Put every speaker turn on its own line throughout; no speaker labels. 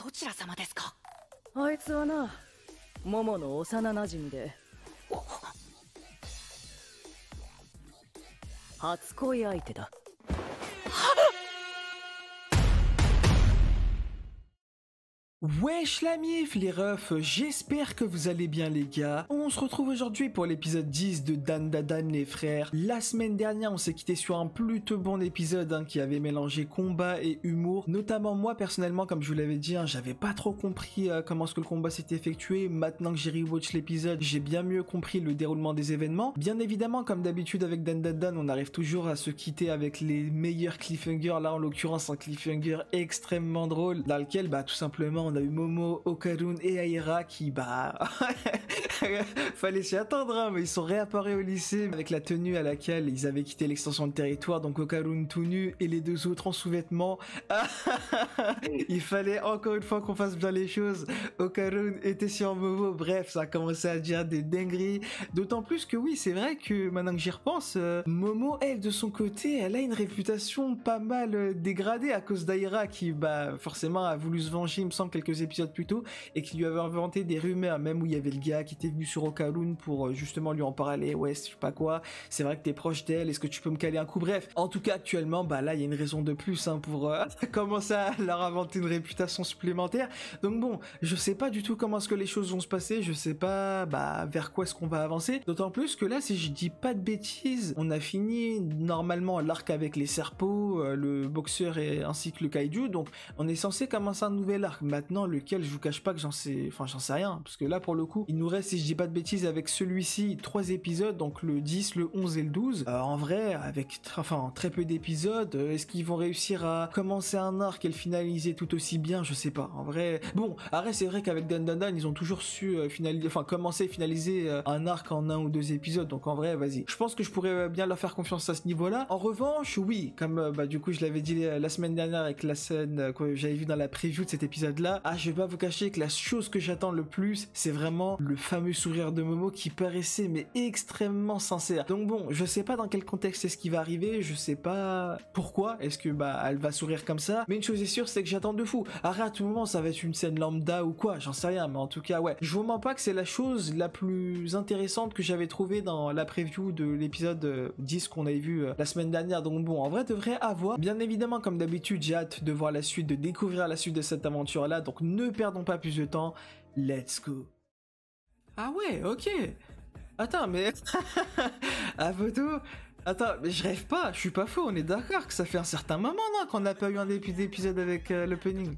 どちら様ですか？
あいつはな、モモの幼馴染で初恋相手だ。
Wesh la mif les refs, j'espère que vous allez bien les gars. On se retrouve aujourd'hui pour l'épisode 10 de Dan Da Dan les frères. La semaine dernière on s'est quitté sur un plutôt bon épisode qui avait mélangé combat et humour. Notamment moi personnellement, comme je vous l'avais dit, j'avais pas trop compris comment est-ce que le combat s'était effectué. Maintenant que j'ai rewatch l'épisode, j'ai bien mieux compris le déroulement des événements. Bien évidemment, comme d'habitude avec Dan Da Dan, on arrive toujours à se quitter avec les meilleurs cliffhangers. Là en l'occurrence un cliffhanger extrêmement drôle dans lequel tout simplement on a eu Momo, Okarun et Aira qui fallait s'y attendre mais ils sont réapparus au lycée avec la tenue à laquelle ils avaient quitté l'extension de territoire, donc Okarun tout nu et les deux autres en sous-vêtements. Il fallait encore une fois qu'on fasse bien les choses. Okarun était sur Momo, bref ça a commencé à dire des dingueries, d'autant plus que oui c'est vrai que maintenant que j'y repense, Momo elle de son côté elle a une réputation pas mal dégradée à cause d'Aira qui forcément a voulu se venger il me semble quelques épisodes plus tôt et qui lui avait inventé des rumeurs, même où il y avait le gars qui était venu sur Okarun pour justement lui en parler, ouais je sais pas quoi, c'est vrai que t'es proche d'elle, est-ce que tu peux me caler un coup, bref, en tout cas actuellement là il y a une raison de plus pour commencer à leur inventer une réputation supplémentaire. Donc bon, je sais pas du tout comment est-ce que les choses vont se passer, je sais pas vers quoi est-ce qu'on va avancer, d'autant plus que là si je dis pas de bêtises, on a fini normalement l'arc avec les serpos, le boxeur et ainsi que le kaiju, donc on est censé commencer un nouvel arc. Maintenant lequel je vous cache pas que j'en sais rien, parce que là pour le coup il nous reste, si je dis pas de bêtises, avec celui-ci 3 épisodes, donc le 10, le 11 et le 12. En vrai avec très peu d'épisodes, est-ce qu'ils vont réussir à commencer un arc et le finaliser tout aussi bien, je sais pas, en vrai. Bon, après c'est vrai qu'avec Dan Dan Dan ils ont toujours su commencer et finaliser un arc en 1 ou 2 épisodes, donc en vrai vas-y, je pense que je pourrais bien leur faire confiance à ce niveau-là. En revanche oui, comme du coup je l'avais dit la semaine dernière avec la scène que j'avais vu dans la preview de cet épisode là, je vais pas vous cacher que la chose que j'attends le plus c'est vraiment le fameux sourire de Momo qui paraissait mais extrêmement sincère. Donc bon, je sais pas dans quel contexte est-ce qui va arriver, je sais pas pourquoi est-ce que elle va sourire comme ça, mais une chose est sûre c'est que j'attends de fou. Après à tout moment ça va être une scène lambda ou quoi, j'en sais rien, mais en tout cas ouais, je vous mens pas que c'est la chose la plus intéressante que j'avais trouvée dans la preview de l'épisode 10 qu'on avait vu la semaine dernière. Donc bon, en vrai devrait avoir, bien évidemment comme d'habitude j'ai hâte de voir la suite, de découvrir la suite de cette aventure là, donc ne perdons pas plus de temps, let's go. Ah ouais, ok. Attends, mais... Ah, photo. Attends, mais je rêve pas, je suis pas faux, on est d'accord que ça fait un certain moment, non, qu'on n'a pas eu un épisode avec l'opening.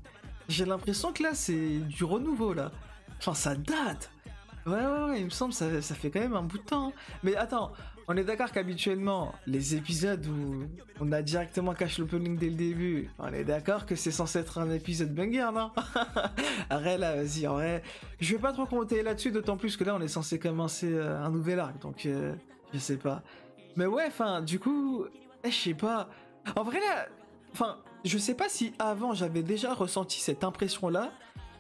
J'ai l'impression que là, c'est du renouveau, là. Enfin, ça date. Ouais, il me semble ça fait quand même un bout de temps. Mais attends, on est d'accord qu'habituellement, les épisodes où on a directement caché l'opening dès le début, on est d'accord que c'est censé être un épisode banger, non? Arrête là, vas-y, en vrai, je vais pas trop compter là-dessus, d'autant plus que là, on est censé commencer un nouvel arc, donc je sais pas. Mais ouais, du coup, je sais pas. En vrai là, je sais pas si avant j'avais déjà ressenti cette impression-là,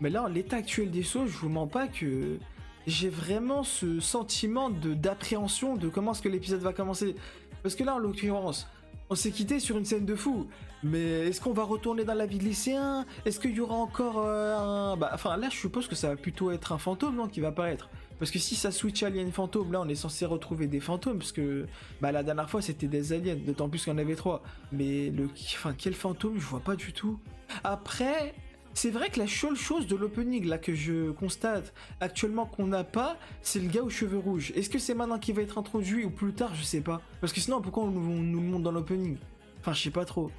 mais là, en l'état actuel des choses, je vous mens pas que... j'ai vraiment ce sentiment d'appréhension de comment est-ce que l'épisode va commencer. Parce que là, en l'occurrence, on s'est quitté sur une scène de fou. Mais est-ce qu'on va retourner dans la vie de lycéen? Est-ce qu'il y aura encore là, je suppose que ça va plutôt être un fantôme, non, qui va apparaître. Parce que si ça switch alien fantôme, là, on est censé retrouver des fantômes. Parce que la dernière fois, c'était des aliens. D'autant plus qu'il y en avait 3. Mais quel fantôme? Je vois pas du tout. Après... c'est vrai que la seule chose de l'opening là que je constate actuellement qu'on n'a pas, c'est le gars aux cheveux rouges. Est-ce que c'est maintenant qu'il va être introduit ou plus tard? Je sais pas. Parce que sinon, pourquoi on nous le montre dans l'opening? Enfin, je sais pas trop.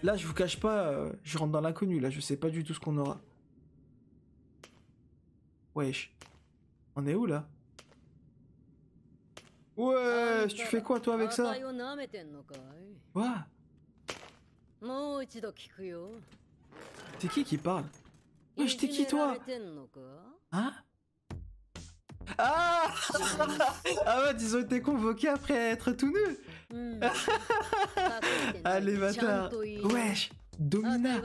Là, je vous cache pas, je rentre dans l'inconnu. Là, je sais pas du tout ce qu'on aura. Wesh. On est où là? Ouais, tu fais quoi toi avec ça? Quoi? C'est qui parle? Wesh, t'es qui toi? Hein? Ah ah ouais, ils ont été convoqués après être tout nus. Allez, bâtard. Wesh, Domina.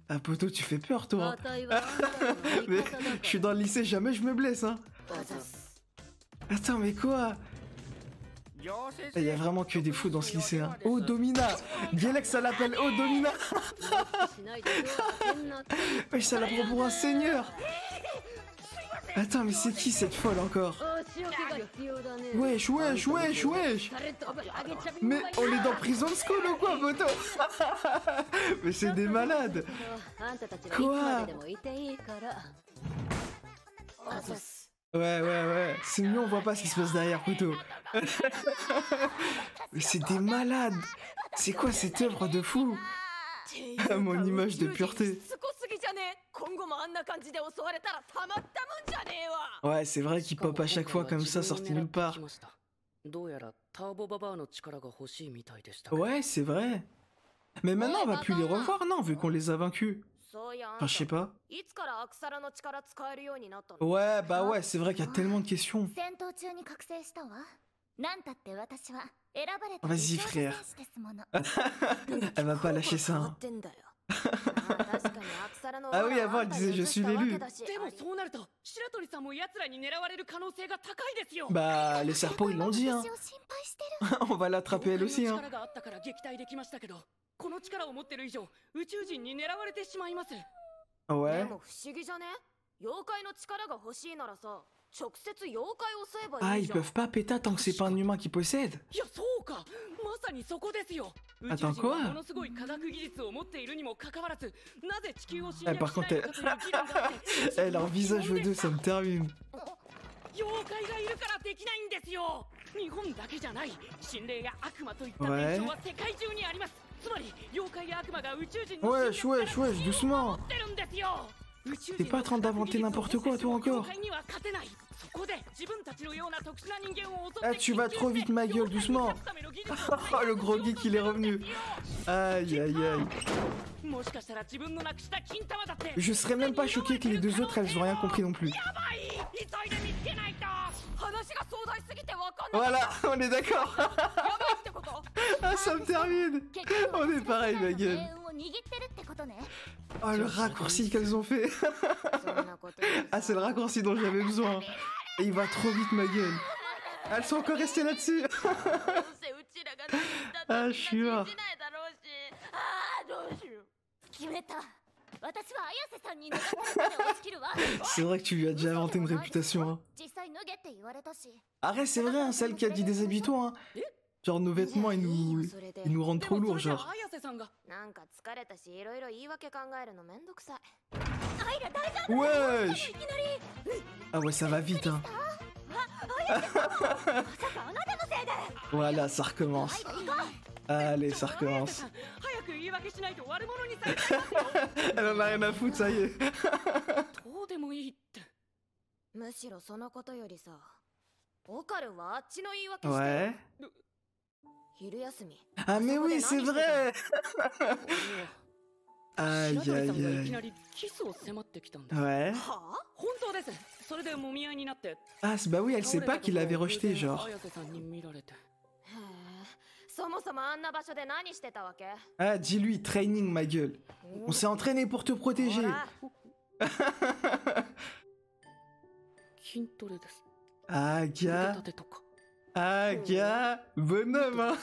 Ah, poto, tu fais peur, toi. Mais je suis dans le lycée, jamais je me blesse, hein. Attends, mais quoi? Il y a vraiment que des fous dans ce lycée. Hein. Oh Domina, Galex ça l'appelle Oh Domina. Wesh, ça la prend pour un seigneur. Attends, mais c'est qui cette folle encore? Wesh, wesh, wesh, wesh. Mais on est dans Prison School ou quoi, moto? Mais c'est des malades. Quoi? Ouais. C'est mieux, on voit pas ce qui se passe derrière, poteau. Mais c'est des malades. C'est quoi cette œuvre de fou? Mon image de pureté. Ouais, c'est vrai qu'il pop à chaque fois comme ça, sorti nulle part. Ouais, c'est vrai. Mais maintenant, on va plus les revoir, non, vu qu'on les a vaincus. Enfin, je sais pas. Ouais, bah ouais, c'est vrai qu'il y a tellement de questions. Vas-y, frère. Elle va pas lâcher ça. Hein. Ah oui, avant elle disait je suis l'élu. Bah, les serpents ils l'ont dit, hein. On va l'attraper elle aussi, hein. Ouais. Ah, ils peuvent pas péter tant que c'est pas un humain qui possède. Attends, quoi? Eh, par contre, elle leur visage aux deux, ça me termine. Ouais. Wesh, doucement. T'es pas en train d'inventer n'importe quoi, toi encore. Ah, tu vas trop vite, ma gueule, doucement. Oh, le gros geek, il est revenu. Aïe. Je serais même pas choqué que les deux autres, elles ont rien compris non plus. Voilà, on est d'accord. Ah, ça me termine. On est pareil, ma gueule. Oh, le raccourci qu'elles ont fait. Ah, c'est le raccourci dont j'avais besoin. Et il va trop vite, ma gueule. Elles sont encore restées là-dessus. Ah, je suis mort. C'est vrai que tu lui as déjà inventé une réputation. Hein. Arrête, c'est vrai, hein, celle qui a dit des habitants. Hein. Genre nos vêtements, ils nous rendent trop lourds, genre. Wesh. Ah ouais, ça va vite, hein. Voilà, ça recommence. Allez, ça recommence. Elle en a rien à foutre, ça y est. Ouais. Ah mais oui, c'est vrai. Aïe. Ouais. Ah bah oui, elle sait pas qu'il l'avait rejeté, genre. Ah, dis-lui, training, ma gueule. On s'est entraîné pour te protéger. Aga, bonhomme, hein.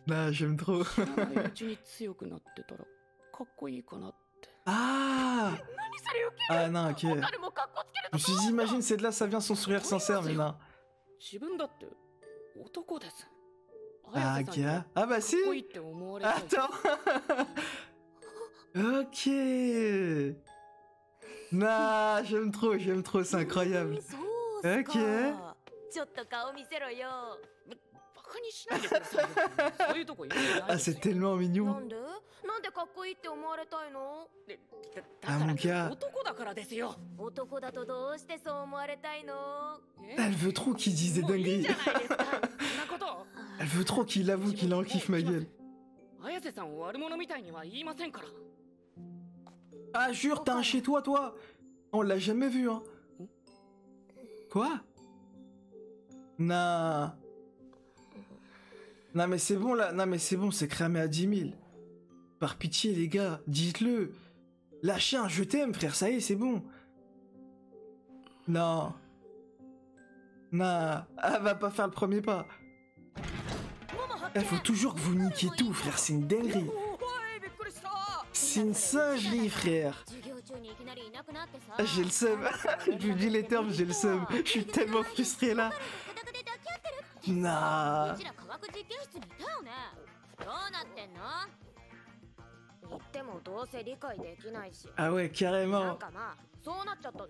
Bah, j'aime trop. Ah non, ok. Je me suis dit, imagine, c'est de là, ça vient son sourire sincère, mais non. Aga. Ah bah si. Attends. Ok. Nah, j'aime trop, c'est incroyable. Ok. Ah, c'est tellement mignon. Ah, mon gars. Elle veut trop qu'il dise des dingueries. Elle veut trop qu'il avoue qu'il en kiffe, ma gueule. Ah, jure, t'as un chez toi, toi. On l'a jamais vu, hein. Quoi? Non. Non mais c'est bon là, non mais c'est bon, c'est cramé à 10 000. Par pitié les gars, dites-le. Lâchez un je t'aime frère, ça y est, c'est bon. Non. Non. Ah, va pas faire le premier pas. Il faut toujours que vous niquiez tout, frère, c'est une dinguerie. C'est une singerie, frère. J'ai le seum. Je vous dis les termes, j'ai le seum. Je suis tellement frustré là. Non. Ah ouais, carrément.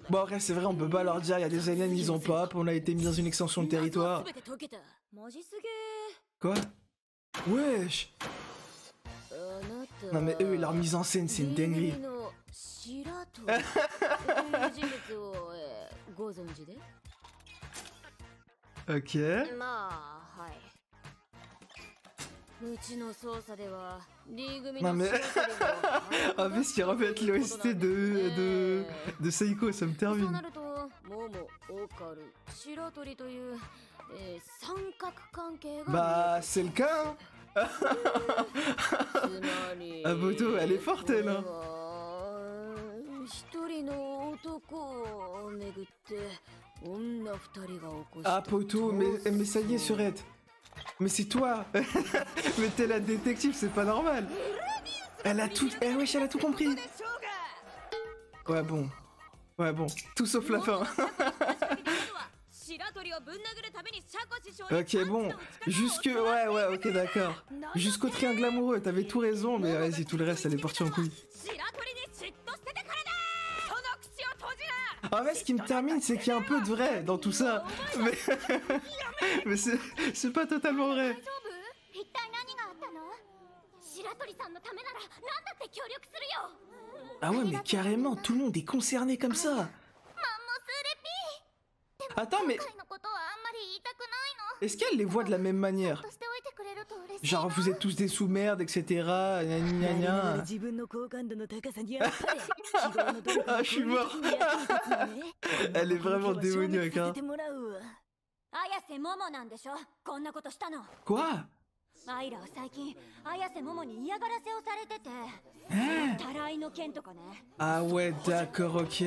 Bon, après, c'est vrai, on peut pas leur dire, il y a des aliens, ils ont pas, on a été mis dans une extension de territoire. Quoi? Wesh. Non mais eux, leur mise en scène, c'est une dinguerie. Ok. Non mais... En plus, qu'ils remettent l'OST de Seiko, ça me termine. Bah, c'est le cas, hein. Ah, Boto, elle est forte, elle, hein. Ah, Poto, mais ça y est, Surette. Mais c'est toi. Mais t'es la détective, c'est pas normal. Elle a tout... Eh wesh, elle a tout compris. Ouais, bon. Ouais, bon. Tout sauf la fin. Ok, bon. Jusque... Ouais, ok, d'accord. Jusqu'au triangle amoureux, t'avais tout raison, mais vas-y, tout le reste, elle est partie en couille. En fait, ce qui me termine, c'est qu'il y a un peu de vrai dans tout ça. Mais c'est pas totalement vrai. Ah ouais, mais carrément, tout le monde est concerné comme ça. Attends, mais... Est-ce qu'elle les voit de la même manière? Genre, vous êtes tous des sous-merdes, etc. Gna gna gna. Ah, je suis mort. Elle est vraiment démoniaque, hein. Quoi? Hein? Ah ouais, d'accord, ok.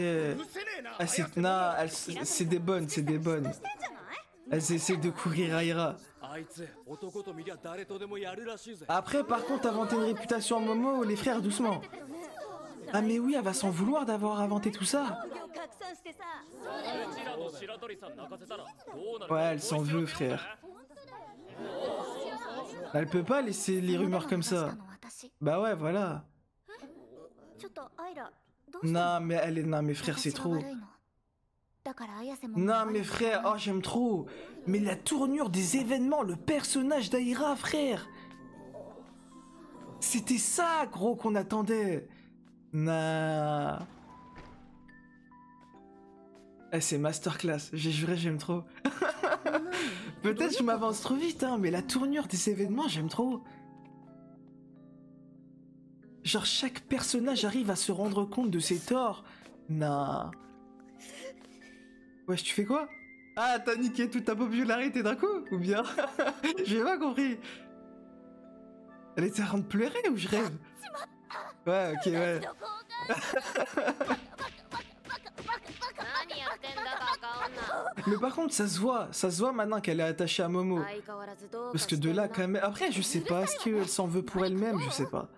Ah, c'est des bonnes, c'est des bonnes. Elles essaient de courir Aira. Après, par contre, inventer une réputation en Momo, les frères, doucement. Ah mais oui, elle va s'en vouloir d'avoir inventé tout ça. Ouais, elle s'en veut, frère. Elle peut pas laisser les rumeurs comme ça. Bah ouais, voilà. Non, mais elle est... Non, mais frère, c'est trop. Non, mais frère, oh, j'aime trop. Mais la tournure des événements, le personnage d'Aira, frère. C'était ça, gros, qu'on attendait. Nah. Eh, c'est masterclass, j'ai juré, j'aime trop. Peut-être je m'avance trop vite, hein, mais la tournure des événements, j'aime trop. Genre, chaque personnage arrive à se rendre compte de ses torts. Nah. Wesh, tu fais quoi? Ah, t'as niqué toute ta popularité d'un coup? Ou bien? J'ai pas compris. Elle était en train de pleurer ou je rêve? Ouais, ok, ouais. Mais par contre, ça se voit maintenant qu'elle est attachée à Momo. Parce que de là, quand même... Après, je sais pas, est-ce qu'elle s'en veut pour elle-même? Je sais pas.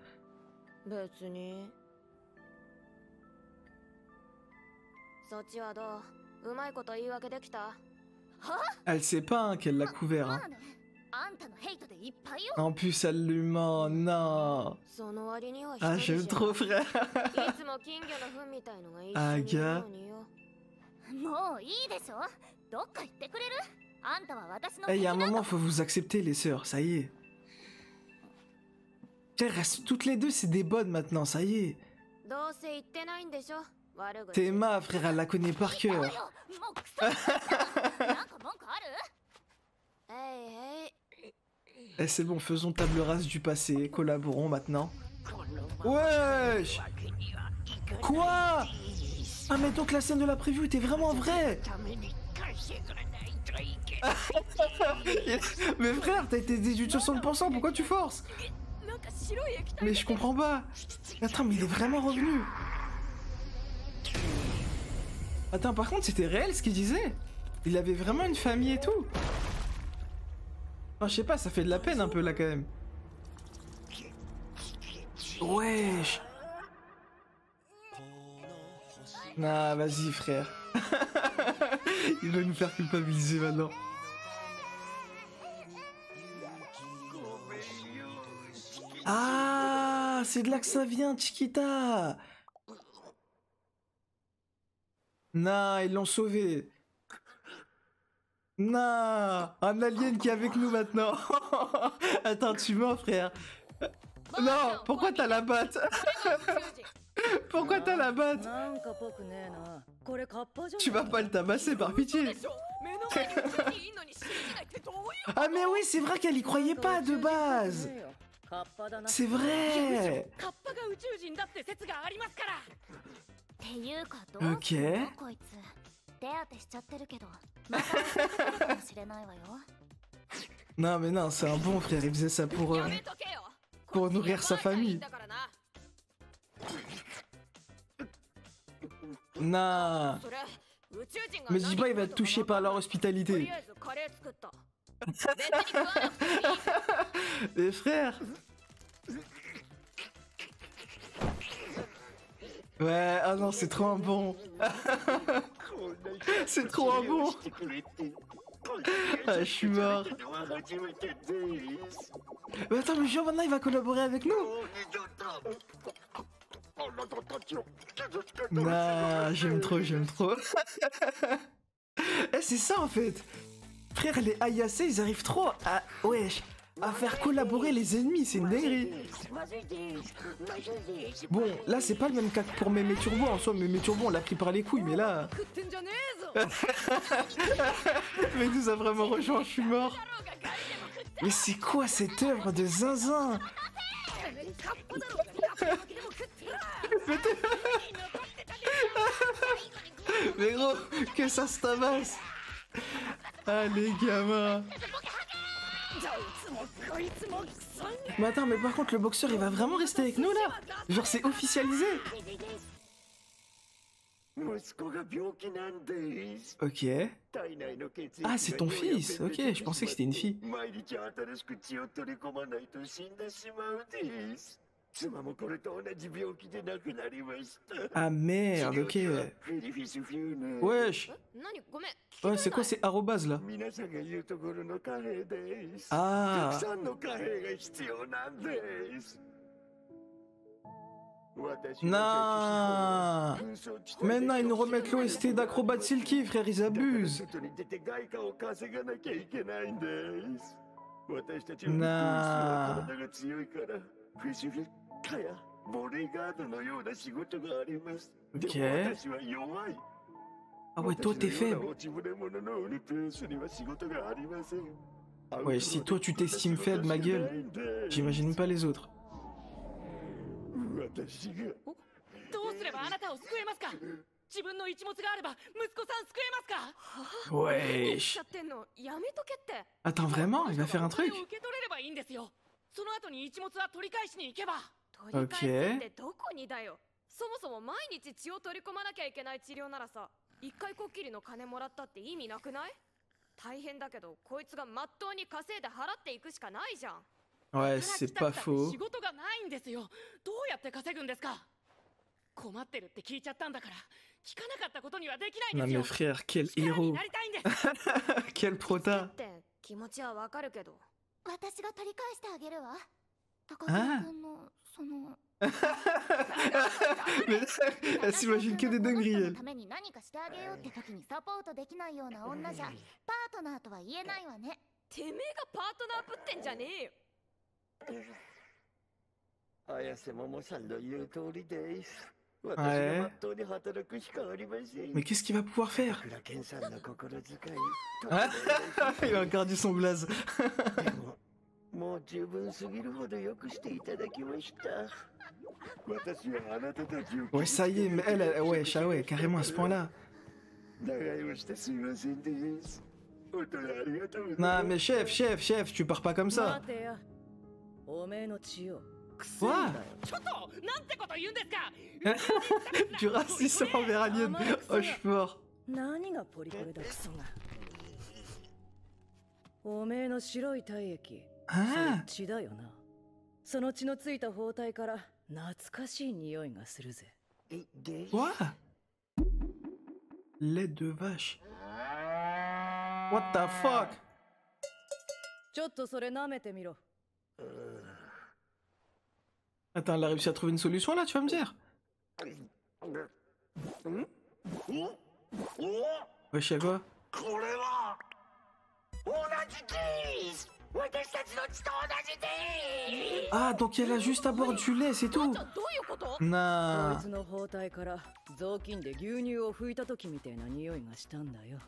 Elle sait pas hein, qu'elle l'a couvert. Hein. En plus, elle lui ment. Non. Ah, j'aime trop, frère. Ah, gars. Il y a un moment, faut vous accepter, les sœurs. Ça y est. Toutes les deux, c'est des bonnes maintenant. Ça y est. Théma, frère, elle la connaît par cœur. Eh, c'est bon, faisons table rase du passé, collaborons maintenant. Wesh! Quoi? Ah, mais donc la scène de la preview était vraiment vraie! Mais frère, t'as été déduit de 60%, pourquoi tu forces? Mais je comprends pas. Attends, mais il est vraiment revenu. Attends, par contre, c'était réel ce qu'il disait? Il avait vraiment une famille et tout? Enfin, je sais pas, ça fait de la peine un peu là quand même. Wesh. Nah, vas-y frère. Il va nous faire culpabiliser maintenant. Ah, c'est de là que ça vient, Chiquita. Nah, ils l'ont sauvé. Nah, un alien qui est avec nous maintenant. Attends, tu mens, frère. Non, pourquoi t'as la batte? Pourquoi t'as la batte? Tu vas pas le tabasser par pitié. Ah mais oui, c'est vrai qu'elle y croyait pas de base. C'est vrai. Ok. Non mais non, c'est un bon frère, il faisait ça pour nourrir sa famille. Non. Mais dis pas, il va être touché par leur hospitalité. Mais frère. Ouais, ah non, c'est trop un bon. C'est trop un bon. Ah, je suis mort. Mais attends, mais genre maintenant il va collaborer avec nous. Nah, j'aime trop, j'aime trop. Eh, c'est ça en fait. Frère, les Ayase, ils arrivent trop à... Wesh, à faire collaborer les ennemis, c'est une dinguerie. Bon, là c'est pas le même cas que pour Mémé Turbo, en soi Mémé Turbo on l'a pris par les couilles, mais là... Mais il nous a vraiment rejoint, je suis mort. Mais c'est quoi cette œuvre de zinzin? Mais gros, que ça se tabasse. Ah les gamins. Mais attends, mais par contre le boxeur il va vraiment rester avec nous là? Genre c'est officialisé? Ok. Ah c'est ton fils, ok, je pensais que c'était une fille. Ah merde, ok. Wesh. Ouais, c'est quoi ces arrobas là? Ah. Non. Maintenant ils nous remettent l'OST d'Acrobat Silky, frère, ils abusent. Non. Ok. Ah ouais, toi t'es faible. Ouais, si toi tu t'estimes faible, ma gueule, j'imagine pas les autres. Wesh. Attends, vraiment? Il va faire un truc? Ok.
そもそも毎日血を取り込まなきゃいけない治療ならさ、一回こっきりの金もらったって意味なくない？大変だけど、こいつがまっとうに稼いで払っていくしかないじゃん。
Ouais, c'est pas faux.
仕事がないんですよ。どうやって稼ぐんですか？困ってるって聞いちゃったんだから、聞かなかったことにはできないんですよ。
Non mais frère, quel héros. Quel prota.
って気持ちはわかるけど、
私が取り返してあげるわ。高
あ
木君のその
Mais elle s'imagine que des dingueries, elle.
ために何かしてあげようって時にサポートできないような女じゃパートナーとは言えないわね。
てめえがパートナーぶってんじゃねえよ。
綾瀬桃さんの言う通りです。
Ouais.
私がまっとうに働くしかありません。
Mais qu'est-ce qu'il va pouvoir faire?
倉健さんの心遣い。
Il a encore dit son blaze.
でももう十分すぎるほどよくしていただきました。私はあなたたちを
Ouais, ça y est, mais ouais, ah ouais, carrément à ce point-là.
長居をしてすみませんです。本当にありがとうございます。
Non, mais chef, tu pars pas comme ça.
待てや。おめえの血を。
Quoi?
ちょっとなんてこと言うんですか。
Du racisme envers Alien. Oh, je suis mort.
何がポリコレだクソが。おめえの白い体液、それ
Ah,
血だよな。その血のついた包帯から懐かしい匂いがするぜ。
quoi? Lait de vache. What the fuck?
ちょっとそれ舐めてみろ。
Attends, elle a réussi à trouver une solution là, tu vas me dire? Wesh, y'a quoi?
これは同じケース私たちの血と同じで
Ah, donc elle a juste à boire du lait, c'est tout.
どういうこと？
こ
Nah.
いつの包帯から雑巾で牛乳を拭いた時みたいな匂いがしたんだよ。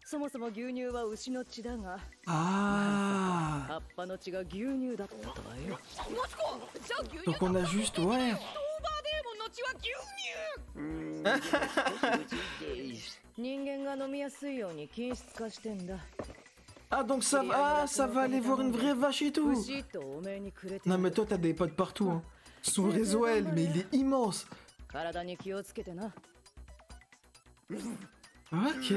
そもそも牛乳は牛の血だが、
Ah.
葉っぱの血が牛乳だったとはよ。
マジか。じゃあ牛乳
Donc on a juste, ouais.
オーバーデーモンの血は牛乳。
人間が飲みやすいように均質化してんだ。
Ah, donc ça va, ça va aller voir une vraie vache et tout.
牛とおめえにくれて
Non,
る
mais toi, t'as des potes partout. Hein. Son réseau, elle, mais il est immense.
体に気をつけてな。
Ok.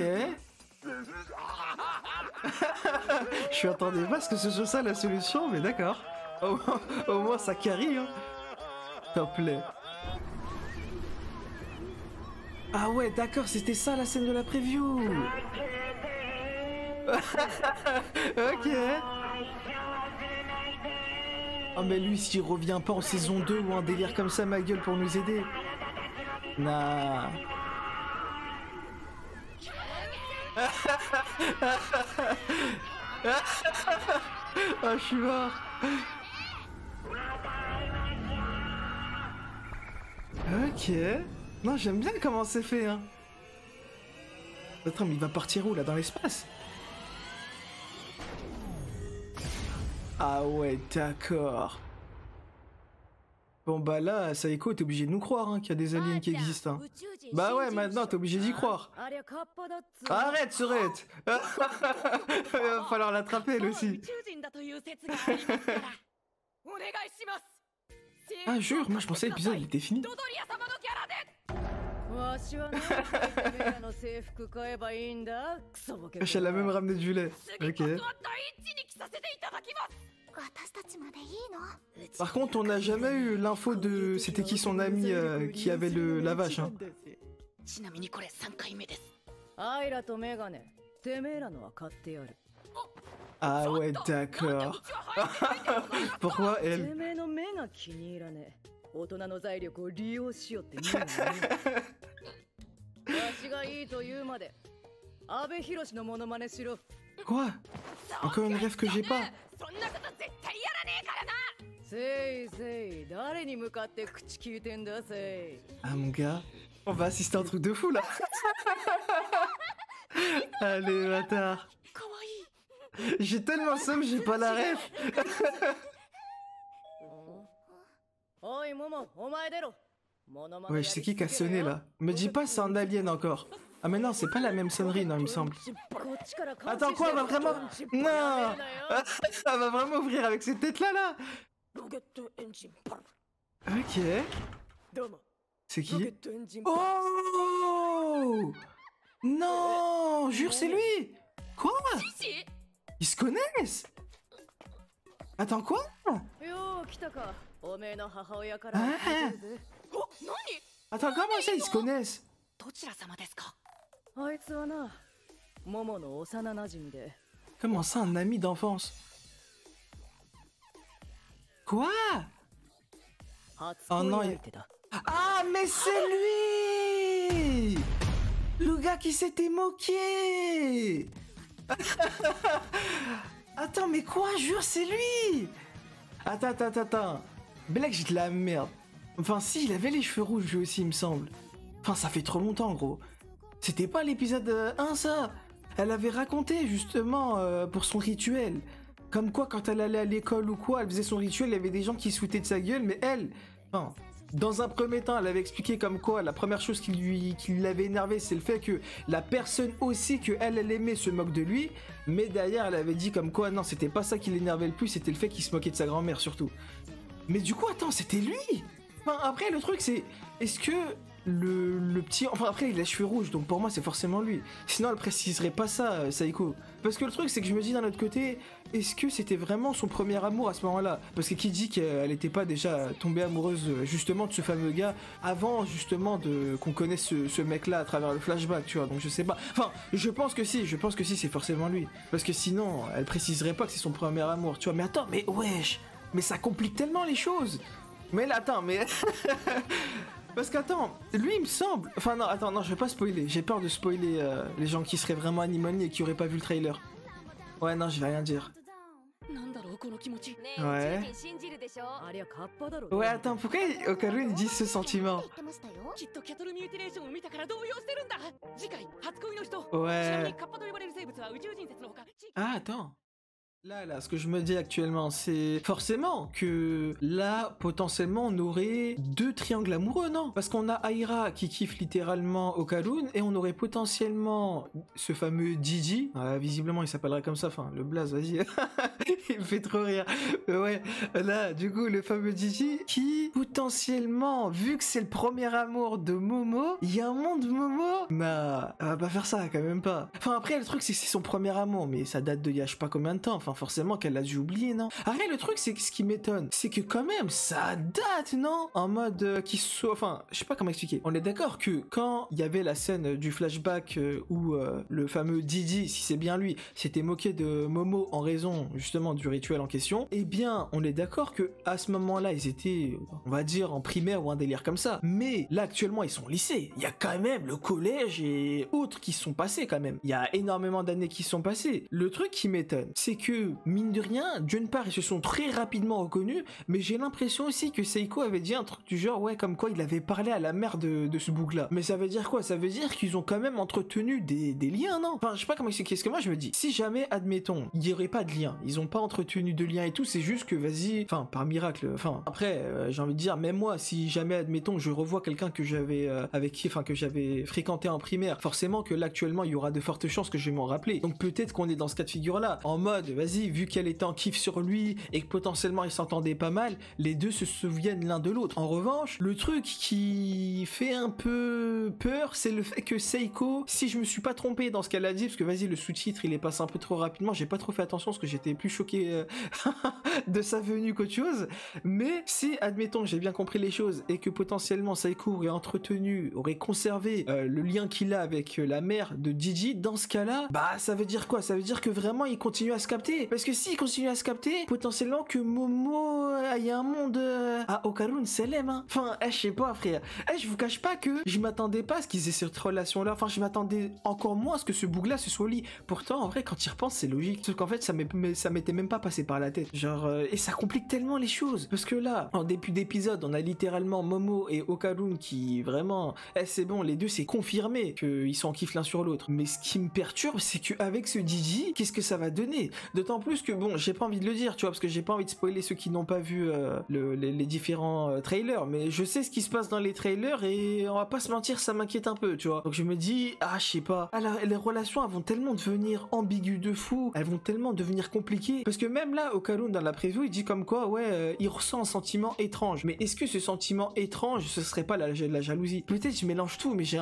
Je m'attendais pas à ce que ce soit ça la solution, mais d'accord. Au moins, ça carry, hein. Top play. Ah ouais, d'accord, c'était ça la scène de la preview. Ok. Oh mais lui, s'il revient pas en saison 2 ou un délire comme ça, ma gueule, pour nous aider. Nah. Oh, je suis mort. Ok. Non, j'aime bien comment c'est fait, hein. Attends, mais il va partir où, là, dans l'espace? Ah ouais, d'accord. Bon bah là, Saeko, t'es obligé de nous croire hein, qu'il y a des aliens qui existent. Hein. Bah ouais, maintenant t'es obligé d'y croire.
ありゃカッパだっつうの。
Arrête, Sorette. Il va falloir l'attraper elle
宇
aussi.
宙人だという説がありますから。
お願いします。
Ah jure, moi je pensais l'épisode il était fini.
ドドリア様のキャラで。
わしはな、てめえらの制服買えばいいんだ。クソボケ。
Wesh, elle a même ramené du lait.
次こ
Ok.
そは第一に着させていただきます。
私たちまでいいの？
Par contre, on n'a jamais eu l'info de c'était qui son ami qui avait la vache. Hein.
ちなみにこれ3回目です。
アイラとメガネ、てめえらのは買ってやる。
Ah ouais, d'accord. Pourquoi
て
elle?
めえの目が気に入らねえ。大人の財力を利用しようって言うのに。わしがいいと言うまで、阿部寛のモノマネしろ。
Quoi? Encore une rêve que j'ai pas.
そんなこと絶対やらねえからな。
せいせい、誰に向かって口聞いてんだせい。
Ah mon gars, on va assister à un truc de fou là. Allez, bâtard.
かわいい。
J'ai tellement somme, j'ai pas la ref.
おい、モモ、お前出ろ。モノマネ
Ouais, je sais qui a sonné là. Me dis pas c'est un alien encore. Ah mais non, c'est pas la même sonnerie, non, il me semble.
こっちから監視
Attends, quoi, elle va vraiment...
してる
Non.
やめるなよ
Elle va vraiment ouvrir avec cette tête là, là.
ロケットエンジンパル。
Ok.
どうも。
C'est
ロケッ
qui?
トエンジンパル。
Oh non, jure, c'est lui. Quoi?
シ
Ils se connaissent? Attends, quoi?
よう来たか。おめえの母親から
あー
聞いてるぜ。
お、何？
Attends, comment ça, ils se connaissent?
どちら様ですか。
あいつはな、モモの幼馴染で。
Comment ça, un ami d'enfance? Quoi?
初
Oh non,
恋
il-
相手だ。
Ah, mais c'est lui! Le gars qui s'était moqué! Attends, mais quoi? Jure, c'est lui! Attends. Black, j'ai de la merde. Enfin, si, il avait les cheveux rouges lui aussi, il me semble. Enfin, ça fait trop longtemps, gros. C'était pas l'épisode 1, ça! Elle avait raconté, justement, pour son rituel. Comme quoi, quand elle allait à l'école ou quoi, elle faisait son rituel, il y avait des gens qui se foutaient de sa gueule, mais elle... Enfin, dans un premier temps, elle avait expliqué comme quoi la première chose qui l'avait énervé, c'est le fait que la personne aussi que elle aimait se moque de lui, mais derrière, elle avait dit comme quoi non, c'était pas ça qui l'énervait le plus, c'était le fait qu'il se moquait de sa grand-mère surtout. Mais du coup, attends, c'était lui. Enfin, après, le truc, c'est est-ce que le petit... Enfin après il a les cheveux rouges, donc pour moi c'est forcément lui. Sinon elle préciserait pas ça, Saiko. Parce que le truc c'est que je me dis d'un autre côté, est-ce que c'était vraiment son premier amour à ce moment-là? Parce que qui dit qu'elle était pas déjà tombée amoureuse justement de ce fameux gars avant justement qu'on connaisse ce mec-là à travers le flashback, tu vois. Donc je sais pas. Enfin, je pense que si, c'est forcément lui. Parce que sinon, elle préciserait pas que c'est son premier amour, tu vois. Mais attends, mais wesh, mais ça complique tellement les choses. Mais là, attends, mais... Parce qu'attends, lui il me semble... Enfin non, attends, non, je vais pas spoiler. J'ai peur de spoiler les gens qui seraient vraiment animaliers et qui auraient pas vu le trailer. Ouais, non, je vais rien dire.
なんだろうこの気持ち。
Ouais.
宇宙人信じるでしょ。
ありゃカッパだろ
Ouais, attends, pourquoi Okarun dit ce sentiment?
言ってましたよ。
きっとキャトルミューティレーションを見たから動揺してるんだ。次回初恋の人。
Ouais.
ちなみにカッパと呼ばれる生物は宇宙人説のほか。
Ah, attends. Là, ce que je me dis actuellement, c'est forcément que là, potentiellement, on aurait deux triangles amoureux, non? Parce qu'on a Aira qui kiffe littéralement Okarun et on aurait potentiellement ce fameux Gigi. Visiblement, il s'appellerait comme ça. Enfin, le blaze, vas-y. Il me fait trop rire. Ouais, là, du coup, le fameux Gigi qui, potentiellement, vu que c'est le premier amour de Momo, il y a un monde Momo. Nah, elle va pas faire ça, quand même pas. Enfin, après, le truc, c'est que c'est son premier amour, mais ça date de il y a je sais pas combien de temps. Enfin, forcément qu'elle l'a dû oublier, non? Après, le truc, c'est que ce qui m'étonne, c'est que quand même, ça date, non? En mode qu'il soit... Enfin, je sais pas comment expliquer. On est d'accord que quand il y avait la scène du flashback où le fameux Didi, si c'est bien lui, s'était moqué de Momo en raison, justement, du rituel en question, eh bien, on est d'accord que à ce moment-là, ils étaient, on va dire, en primaire ou un délire comme ça. Mais là, actuellement, ils sont au lycée. Il y a quand même le collège et autres qui sont passés, quand même. Il y a énormément d'années qui sont passées. Le truc qui m'étonne, c'est que mine de rien, d'une part, ils se sont très rapidement reconnus, mais j'ai l'impression aussi que Seiko avait dit un truc du genre, ouais, comme quoi il avait parlé à la mère de ce bouc-là. Mais ça veut dire quoi? Ça veut dire qu'ils ont quand même entretenu des liens, non? Enfin, je sais pas comment expliquer. Ce que moi, je me dis, si jamais, admettons, il y aurait pas de lien, ils ont pas entretenu de lien et tout, c'est juste que, vas-y, enfin, par miracle, enfin, après, j'ai envie de dire, même moi, si jamais, admettons, je revois quelqu'un que j'avais, avec qui, enfin, que j'avais fréquenté en primaire, forcément que là, actuellement, il y aura de fortes chances que je vais m'en rappeler. Donc, peut-être qu'on est dans ce cas de figure-là, en mode, vas-y, vu qu'elle était en kiff sur lui et que potentiellement ils s'entendaient pas mal, les deux se souviennent l'un de l'autre. En revanche, le truc qui fait un peu peur, c'est le fait que Seiko, si je me suis pas trompé dans ce qu'elle a dit, parce que vas-y, le sous-titre il est passé un peu trop rapidement, j'ai pas trop fait attention parce que j'étais plus choqué de sa venue qu'autre chose, mais si, admettons, j'ai bien compris les choses et que potentiellement Seiko aurait entretenu, aurait conservé le lien qu'il a avec la mère de Gigi, dans ce cas-là, bah ça veut dire quoi? Ça veut dire que vraiment il continue à se capter. Parce que s'il continue à se capter, potentiellement que Momo, il y a un monde à Okarun Selem, hein. Enfin, je sais pas, frère. Je vous cache pas que je m'attendais pas à ce qu'ils aient cette relation-là. Enfin, je m'attendais encore moins à ce que ce bouc-là se soit lié. Pourtant, en vrai, quand il repense, c'est logique. Sauf qu'en fait, ça m'était même pas passé par la tête. Genre, et ça complique tellement les choses. Parce que là, en début d'épisode, on a littéralement Momo et Okarun qui vraiment, c'est bon, les deux, c'est confirmé qu'ils sont en kiff l'un sur l'autre. Mais ce qui me perturbe, c'est qu'avec ce Gigi, qu'est-ce que ça va donner? D'autant plus que bon, j'ai pas envie de le dire, tu vois, parce que j'ai pas envie de spoiler ceux qui n'ont pas vu les différents trailers, mais je sais ce qui se passe dans les trailers et on va pas se mentir, ça m'inquiète un peu, tu vois. Donc je me dis, je sais pas. Alors, les relations, elles vont tellement devenir ambiguës de fou, elles vont tellement devenir compliquées, parce que même là, Okarun dans la preview, il dit comme quoi, ouais, il ressent un sentiment étrange. Mais est-ce que ce sentiment étrange, ce serait pas la jalousie? Peut-être je mélange tout, mais j'ai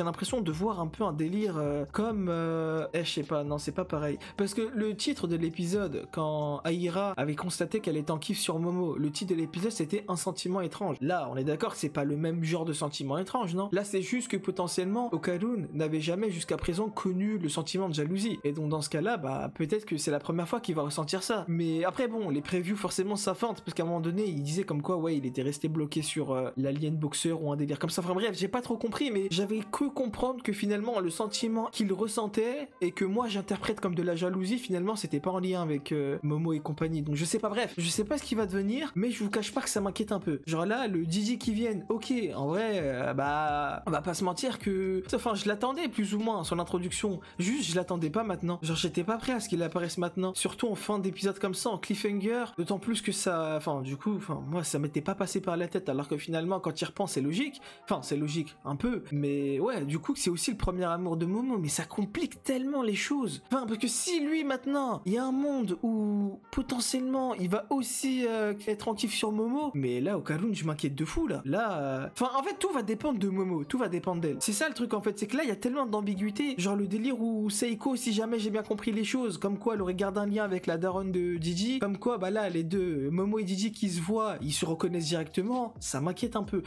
l'impression de voir un peu un délire comme, je sais pas, non, c'est pas pareil. Parce que le titre de l'épisode, quand Aira avait constaté qu'elle était en kiff sur Momo, le titre de l'épisode c'était un sentiment étrange. Là, on est d'accord que c'est pas le même genre de sentiment étrange, non? Là, c'est juste que potentiellement, Okarun n'avait jamais jusqu'à présent connu le sentiment de jalousie. Et donc dans ce cas-là, bah peut-être que c'est la première fois qu'il va ressentir ça. Mais après bon, les previews forcément ça feinte, parce qu'à un moment donné, il disait comme quoi, ouais, il était resté bloqué sur l'alien boxeur ou un délire comme ça. Enfin bref, j'ai pas trop compris, mais j'avais cru comprendre que finalement le sentiment qu'il ressentait et que moi j'interprète comme de la jalousie, finalement c'était pas en lien avec Momo et compagnie. Donc je sais pas, bref, je sais pas ce qui va devenir, mais je vous cache pas que ça m'inquiète un peu. Genre là, le Didi qui vienne, ok, en vrai, bah, on va pas se mentir que, enfin, je l'attendais plus ou moins son introduction. Juste, je l'attendais pas maintenant. Genre, j'étais pas prêt à ce qu'il apparaisse maintenant. Surtout en fin d'épisode comme ça, en cliffhanger. D'autant plus que ça, enfin, du coup, enfin, moi, ça m'était pas passé par la tête. Alors que finalement, quand il repense, c'est logique. Enfin, c'est logique, un peu. Mais ouais, du coup, c'est aussi le premier amour de Momo. Mais ça complique tellement les choses. Enfin, parce que si lui maintenant, il y a un monde où potentiellement il va aussi être en kiff sur Momo, mais là Okarun je m'inquiète de fou là. Là, enfin en fait tout va dépendre de Momo, tout va dépendre d'elle. C'est ça le truc en fait, c'est que là il y a tellement d'ambiguïté, genre le délire où Seiko, si jamais j'ai bien compris les choses, comme quoi elle aurait gardé un lien avec la daronne de Gigi, comme quoi bah là les deux, Momo et Gigi qui se voient, ils se reconnaissent directement, ça m'inquiète un peu.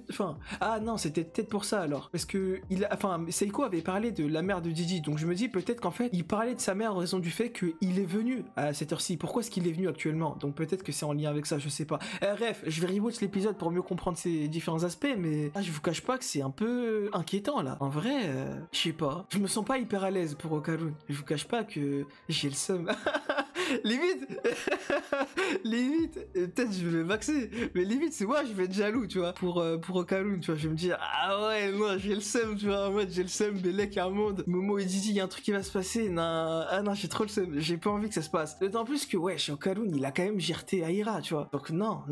Enfin, ah non c'était peut-être pour ça alors, parce que Seiko avait parlé de la mère de Gigi, donc je me dis peut-être qu'en fait il parlait de sa mère en raison du fait qu'il est venu à cette heure-ci. Pourquoi est-ce qu'il est venu actuellement? Donc peut-être que c'est en lien avec ça, je sais pas. Bref, je vais rewatch l'épisode pour mieux comprendre ces différents aspects, mais je vous cache pas que c'est un peu inquiétant là. En vrai, je sais pas. Je me sens pas hyper à l'aise pour Okarun. Je vous cache pas que j'ai le seum. Limite, peut-être je vais maxer, mais limite c'est moi je vais être jaloux, tu vois, pour Okarun, tu vois, je vais me dire ah ouais non j'ai le seum, tu vois, en mode j'ai le seum, Belek un monde, Momo et Gigi, il y a un truc qui va se passer, non, j'ai trop le seum, j'ai pas envie que ça se passe, d'autant plus que ouais chez Okarun il a quand même géré Aira, tu vois, donc non,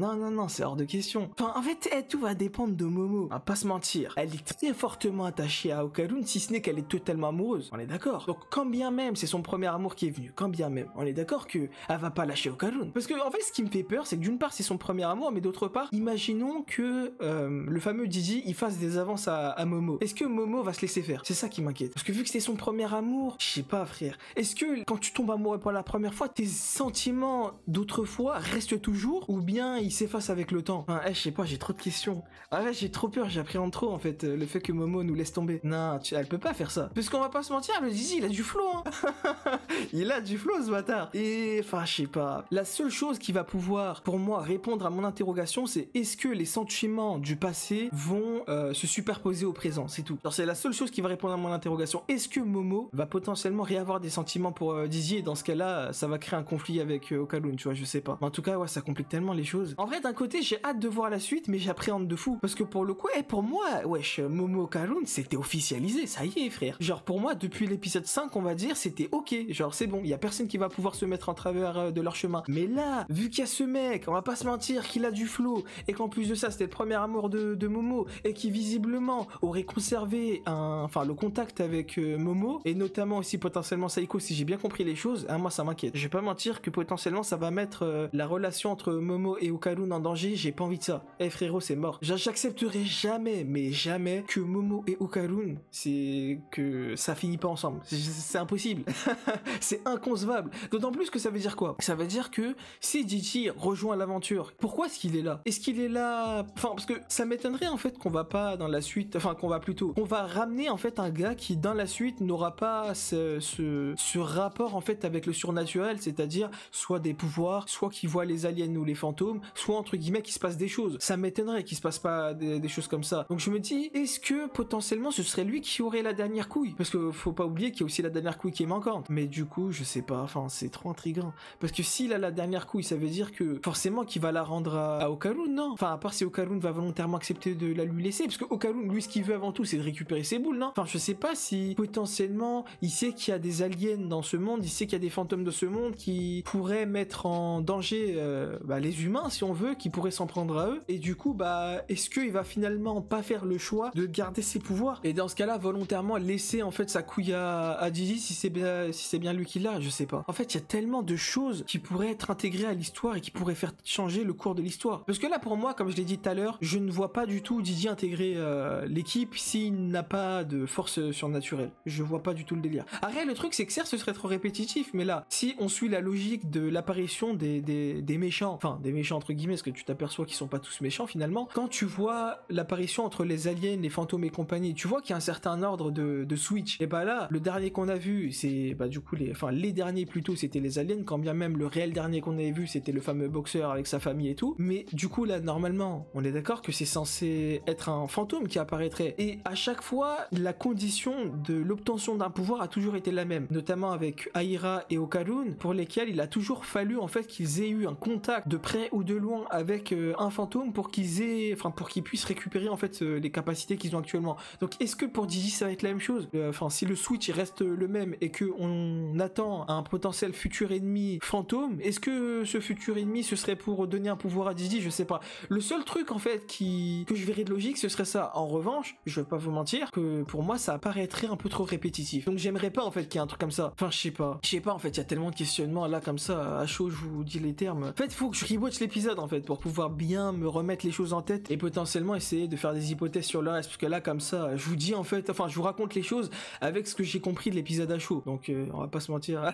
c'est hors de question. Enfin en fait tout va dépendre de Momo, on va pas se mentir, elle est très fortement attachée à Okarun, si ce n'est qu'elle est totalement amoureuse, on est d'accord, donc quand bien même c'est son premier amour qui est venu, quand bien même, on est d'accord que elle va pas lâcher Okarun. Parce que en fait ce qui me fait peur c'est que d'une part c'est son premier amour, mais d'autre part imaginons que le fameux Gigi il fasse des avances à Momo. Est-ce que Momo va se laisser faire? C'est ça qui m'inquiète. Parce que vu que c'est son premier amour, je sais pas frère, est-ce que quand tu tombes amoureux pour la première fois, tes sentiments d'autrefois restent toujours ou bien ils s'effacent avec le temps? Je sais pas, j'ai trop de questions. Ah ouais, j'ai trop peur, j'appréhende trop en fait le fait que Momo nous laisse tomber. Non, elle peut pas faire ça. Parce qu'on va pas se mentir, le Gigi il a du flow hein. Il a du flow ce bâtard. Et enfin je sais pas, la seule chose qui va pouvoir pour moi répondre à mon interrogation c'est est-ce que les sentiments du passé vont se superposer au présent, c'est tout. Alors c'est la seule chose qui va répondre à mon interrogation. Est-ce que Momo va potentiellement réavoir des sentiments pour Dizzy et dans ce cas-là ça va créer un conflit avec Okarun, tu vois, je sais pas. Mais en tout cas ouais ça complique tellement les choses. En vrai d'un côté j'ai hâte de voir la suite mais j'appréhende de fou parce que pour le coup pour moi wesh Momo Okarun c'était officialisé, ça y est frère. Genre pour moi depuis l'épisode 5 on va dire c'était ok, genre c'est bon, il y a personne qui va pouvoir se mettre en travers de leur chemin. Mais là, vu qu'il y a ce mec, on va pas se mentir, qu'il a du flow, et qu'en plus de ça, c'était le premier amour de Momo, et qui visiblement aurait conservé le contact avec Momo, et notamment aussi potentiellement Seiko, si j'ai bien compris les choses, moi ça m'inquiète. Je vais pas mentir que potentiellement ça va mettre la relation entre Momo et Okarun en danger, j'ai pas envie de ça. Frérot, c'est mort. J'accepterai jamais, mais jamais, que Momo et Okarun, que ça finit pas ensemble. C'est impossible. C'est inconcevable. D'autant plus que ça veut dire quoi? Ça veut dire que si Gigi rejoint l'aventure, pourquoi est-ce qu'il est là? Est-ce qu'il est là? Enfin, parce que ça m'étonnerait en fait qu'on va pas dans la suite, qu'on va ramener en fait un gars qui dans la suite n'aura pas ce rapport en fait avec le surnaturel, c'est-à-dire soit des pouvoirs, soit qui voit les aliens ou les fantômes, soit entre guillemets qu'il se passe des choses. Ça m'étonnerait qu'il se passe pas des choses comme ça. Donc je me dis, est-ce que potentiellement ce serait lui qui aurait la dernière couille? Parce que faut pas oublier qu'il y a aussi la dernière couille qui est manquante. Mais du coup, je sais pas, enfin c'est trop intriguant. Parce que s'il a la dernière couille, ça veut dire que forcément qu'il va la rendre à Okarun, non? Enfin, à part si Okarun va volontairement accepter de la lui laisser, parce que Okarun, lui, ce qu'il veut avant tout, c'est de récupérer ses boules, non? Enfin, je sais pas si potentiellement il sait qu'il y a des aliens dans ce monde, il sait qu'il y a des fantômes de ce monde qui pourraient mettre en danger les humains, si on veut, qui pourraient s'en prendre à eux. Et du coup, est-ce qu'il va finalement pas faire le choix de garder ses pouvoirs? Et dans ce cas-là, volontairement laisser en fait sa couille à Gigi si c'est bien lui qui l'a, je sais pas. En fait, il y a tellement de choses qui pourraient être intégrées à l'histoire et qui pourraient faire changer le cours de l'histoire. Parce que là, pour moi, comme je l'ai dit tout à l'heure, je ne vois pas du tout Gigi intégrer l'équipe s'il n'a pas de force surnaturelle. Je vois pas du tout le délire. Après, le truc, c'est que certes, ce serait trop répétitif, mais là, si on suit la logique de l'apparition des méchants, enfin, des méchants entre guillemets, parce que tu t'aperçois qu'ils sont pas tous méchants finalement, quand tu vois l'apparition entre les aliens, les fantômes et compagnie, tu vois qu'il y a un certain ordre de switch. Et là, le dernier qu'on a vu, c'est du coup les derniers plutôt, c'était les aliens, quand bien même le réel dernier qu'on avait vu, c'était le fameux boxeur avec sa famille et tout. Mais du coup là, normalement, on est d'accord que c'est censé être un fantôme qui apparaîtrait. Et à chaque fois, la condition de l'obtention d'un pouvoir a toujours été la même, notamment avec Aira et Okarun, pour lesquels il a toujours fallu en fait qu'ils aient eu un contact de près ou de loin avec un fantôme pour qu'ils puissent récupérer en fait les capacités qu'ils ont actuellement. Donc est-ce que pour Gigi ça va être la même chose? Si le switch reste le même et que on attend un potentiel futur futur ennemi fantôme. Est-ce que ce futur ennemi ce serait pour donner un pouvoir à Didi? Je sais pas. Le seul truc en fait que je verrais de logique, ce serait ça. En revanche, je vais pas vous mentir que pour moi ça paraîtrait un peu trop répétitif. Donc j'aimerais pas en fait qu'il y ait un truc comme ça. Enfin je sais pas. En fait, il y a tellement de questionnements là comme ça à chaud, je vous dis les termes. En fait, il faut que je rewatch l'épisode en fait pour pouvoir bien me remettre les choses en tête et potentiellement essayer de faire des hypothèses sur le reste, parce que là comme ça, je vous dis en fait, enfin je vous raconte les choses avec ce que j'ai compris de l'épisode à chaud. Donc on va pas se mentir,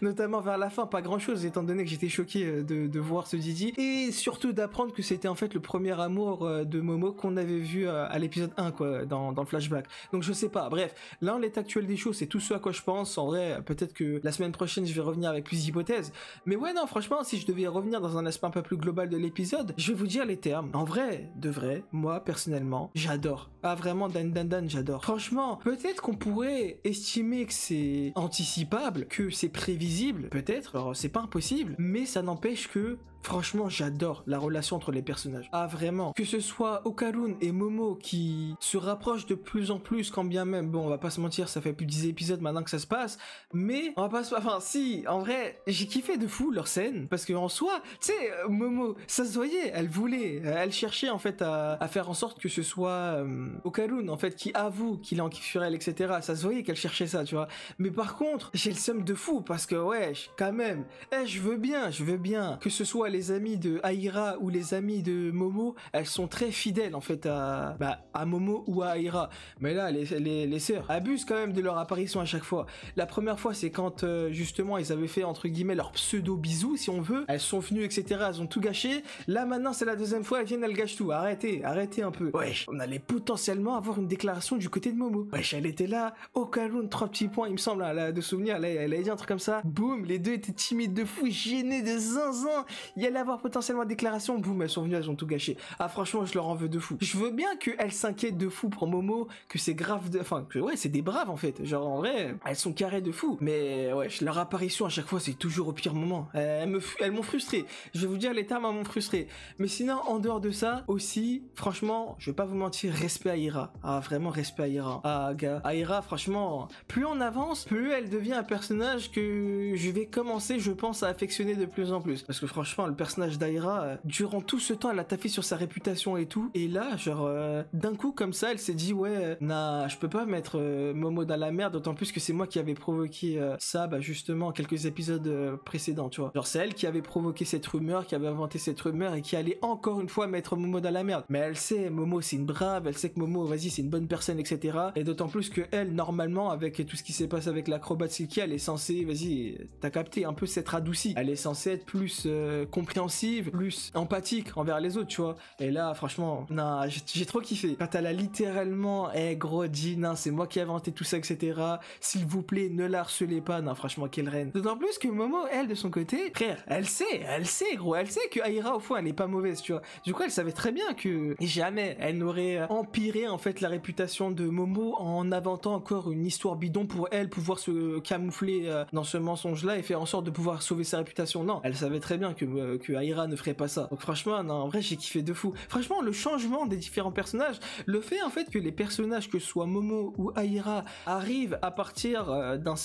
notamment vers la fin, pas grand chose étant donné que j'étais choqué de voir ce Didi et surtout d'apprendre que c'était en fait le premier amour de Momo qu'on avait vu à l'épisode 1 quoi, dans le flashback. Donc je sais pas, bref, là en l'état actuel des choses, c'est tout ce à quoi je pense. En vrai, peut-être que la semaine prochaine je vais revenir avec plus d'hypothèses, mais ouais non franchement si je devais revenir dans un aspect un peu plus global de l'épisode, je vais vous dire les termes. En vrai, de vrai, moi personnellement, j'adore. Ah vraiment Dan Dan Dan, j'adore. Franchement, peut-être qu'on pourrait estimer que c'est anticipable, que c'est prévisible, peut-être, alors c'est pas impossible, mais ça n'empêche que franchement, j'adore la relation entre les personnages. Ah vraiment, que ce soit Okarun et Momo qui se rapprochent de plus en plus, quand bien même, bon on va pas se mentir, ça fait plus de 10 épisodes maintenant que ça se passe, mais on va pas se... Enfin si, en vrai, j'ai kiffé de fou leur scène, parce que en soi, tu sais, Momo, ça se voyait, elle cherchait en fait à faire en sorte que ce soit Okarun en fait qui avoue qu'il est en kiff sur elle, etc. Ça se voyait qu'elle cherchait ça, tu vois. Mais par contre, j'ai le seum de fou, parce que wesh, quand même, je veux bien que ce soit les amis de Aira ou les amis de Momo, elles sont très fidèles en fait à Momo ou à Aira. Mais là, les sœurs abusent quand même de leur apparition à chaque fois. La première fois, c'est quand justement ils avaient fait entre guillemets leur pseudo bisous, si on veut. Elles sont venues, etc. Elles ont tout gâché. Là maintenant, c'est la deuxième fois, elles viennent, elles gâchent tout. Arrêtez un peu. Wesh, on allait potentiellement avoir une déclaration du côté de Momo. Wesh, elle était là. Okarun, 3 petits points, il me semble, là, de souvenir. Là, elle a dit un truc comme ça. Boum, les deux étaient timides de fou, gênés de zinzin. Il y allait avoir potentiellement déclaration, boum, elles sont venues, elles ont tout gâché. Ah franchement, je leur en veux de fou. Je veux bien qu'elles s'inquiètent de fou pour Momo, que c'est grave de... Enfin, que ouais, c'est des braves en fait. Genre en vrai, elles sont carrées de fou. Mais ouais, leur apparition à chaque fois, c'est toujours au pire moment. Elles m'ont frustré. Je vais vous dire, les termes m'ont frustré. Mais sinon, en dehors de ça, aussi, franchement, je vais pas vous mentir, respect à Aira. Ah, vraiment respect à Aira. Ah, gars, Aira, franchement, plus on avance, plus elle devient un personnage que je vais commencer, je pense, à affectionner de plus en plus. Parce que franchement, le personnage d'Aira, durant tout ce temps, elle a taffé sur sa réputation et tout. Et là, genre, d'un coup, comme ça, elle s'est dit, ouais, nah, je peux pas mettre Momo dans la merde, d'autant plus que c'est moi qui avais provoqué ça, bah, justement, quelques épisodes précédents, tu vois. Genre, c'est elle qui avait provoqué cette rumeur, qui avait inventé cette rumeur et qui allait encore une fois mettre Momo dans la merde. Mais elle sait, Momo, c'est une brave, elle sait que Momo, vas-y, c'est une bonne personne, etc. Et d'autant plus que elle, normalement, avec tout ce qui s'est passé avec l'acrobate Silky, elle est censée, vas-y, t'as capté, un peu s'être adoucie. Elle est censée être plus compréhensive, plus empathique envers les autres, tu vois. Et là, franchement, non, j'ai trop kiffé. Quand elle a littéralement, gros, dit, non, c'est moi qui ai inventé tout ça, etc. S'il vous plaît, ne la harcelez pas. Non, franchement, quelle reine. D'autant plus que Momo, elle, de son côté, frère, elle sait, gros, elle sait que Aira, au fond, elle est pas mauvaise, tu vois. Du coup, elle savait très bien que jamais elle n'aurait empiré, en fait, la réputation de Momo en inventant encore une histoire bidon pour elle pouvoir se camoufler dans ce mensonge-là et faire en sorte de pouvoir sauver sa réputation. Non, elle savait très bien que Aira ne ferait pas ça. Donc franchement, non, en vrai, j'ai kiffé de fou. Franchement, le changement des différents personnages, le fait en fait que les personnages, que ce soit Momo ou Aira, arrivent à partir de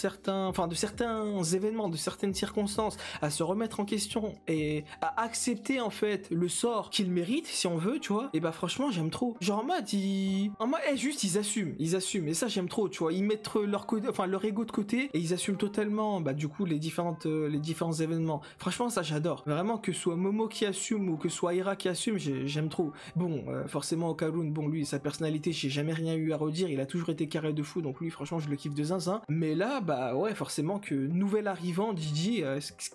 certains événements, de certaines circonstances, à se remettre en question et à accepter en fait le sort qu'ils méritent, si on veut, tu vois. Et bah franchement, j'aime trop. Genre en mode, juste ils assument. Et ça, j'aime trop, tu vois. Ils mettent leur ego de côté et ils assument totalement, bah du coup, les différents événements. Franchement, ça, j'adore. Vraiment, que ce soit Momo qui assume ou que ce soit Aira qui assume, j'aime trop. Bon, forcément, Okarun, bon, lui, sa personnalité, j'ai jamais rien eu à redire. Il a toujours été carré de fou, donc lui, franchement, je le kiffe de zinzin. Mais là, bah ouais, forcément que nouvel arrivant, Didi,